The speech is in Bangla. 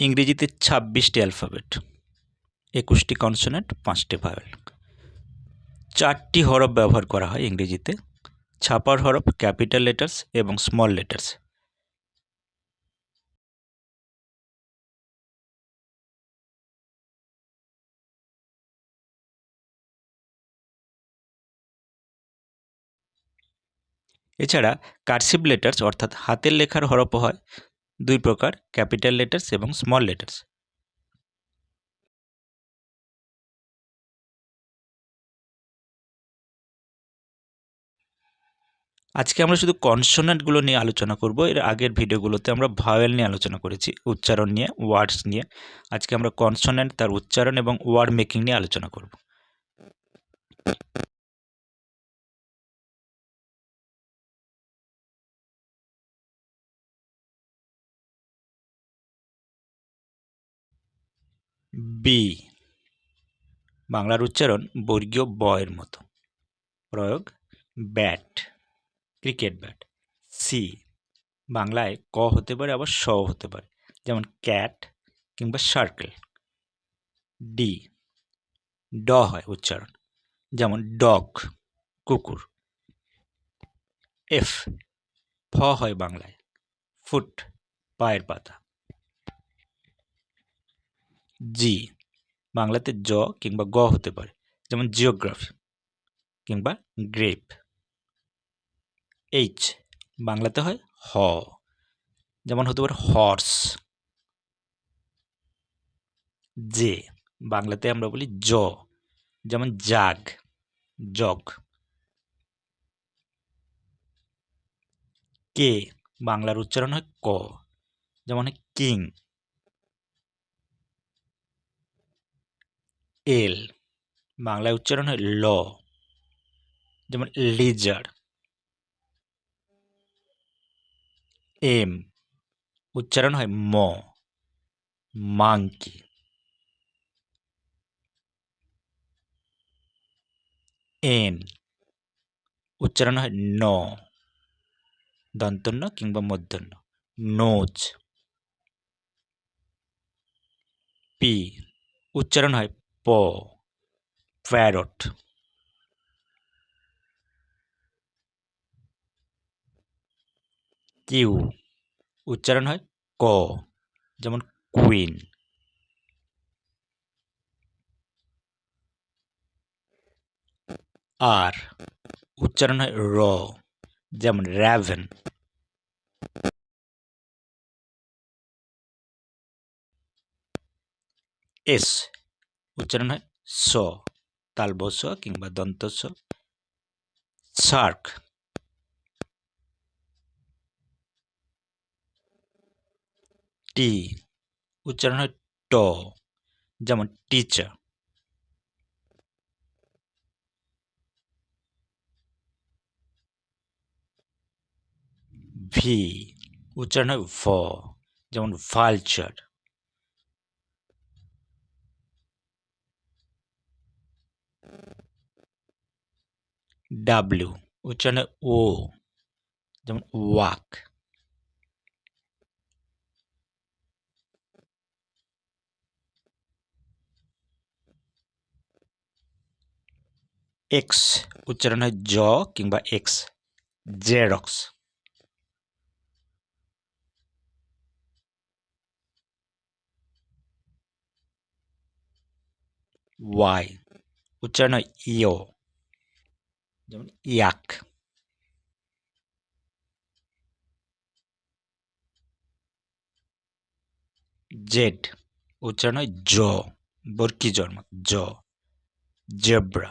ইংরেজিতে ২৬টি অ্যালফাবেট, ২১টি কনসোনেন্ট, ৫টি ভাওয়েল। ৪টি হরফ ব্যবহার করা হয় ইংরেজিতে, ছাপার হরফ, ক্যাপিটাল লেটার্স এবং স্মল লেটার্স। এছাড়া কার্সিভ লেটার্স অর্থাৎ হাতের লেখার হরফও হয় ২ প্রকার, ক্যাপিটাল লেটার্স এবং স্মল লেটার্স। আজকে আমরা শুধু কনসোনেন্টগুলো নিয়ে আলোচনা করব। এর আগের ভিডিওগুলোতে আমরা ভাওয়েল নিয়ে আলোচনা করেছি, উচ্চারণ নিয়ে, ওয়ার্ডস নিয়ে। আজকে আমরা কনসোনেন্ট, তার উচ্চারণ এবং ওয়ার্ড মেকিং নিয়ে আলোচনা করব। বি, বাংলার উচ্চারণ বর্গীয় ব এর মতো। প্রয়োগ ব্যাট, ক্রিকেট ব্যাট। সি, বাংলায় ক হতে পারে, আবার স হতে পারে, যেমন ক্যাট কিংবা সার্কেল। ডি, ড হয় উচ্চারণ, যেমন ডগ, কুকুর। এফ, ফ হয় বাংলায়, ফুট, পায়ের পাতা। জি, বাংলাতে জ কিংবা গ হতে পারে, যেমন জিওগ্রাফি কিংবা গ্রেপ। এইচ, বাংলাতে হয় হ, যেমন হতে পারে হর্স। জে, বাংলাতে আমরা বলি জ, যেমন জাগ, জগ। কে, বাংলার উচ্চারণ হয় ক, যেমন হয় কিং। এল, বাংলায় উচ্চারণ হয় ল, যেমন লিজার। এম, উচ্চারণ হয় ম, মাংকি। এন, উচ্চারণ হয় ন, দন্তন্য কিংবা মূর্ধন্য, নোজ। পি, উচ্চারণ হয় প, প্যারট। কিউ, উচ্চারণ হয় ক, যেমন কুইন। আর, উচ্চারণ হয় র, যেমন র্যাভেন। এস, উচ্চারণ হয় স, তালবস কিংবা দন্তস, শার্ক। টি, উচ্চারণ হয় ট, যেমন টিচার। ভি, উচ্চারণ হয় ভ, যেমন ভালচার। ডাব্লিউ, উচ্চারণ হয় ও, যেমন ওয়াক। এক্স, উচ্চারণ হয় জ কিংবা এক্স, জেরক্স। ওয়াই, উচ্চারণ হয় ইও, যেমন ইয়াক। জেড, উচ্চারণ হয় জ, বর্কি জন্ম, জ, জেব্রা।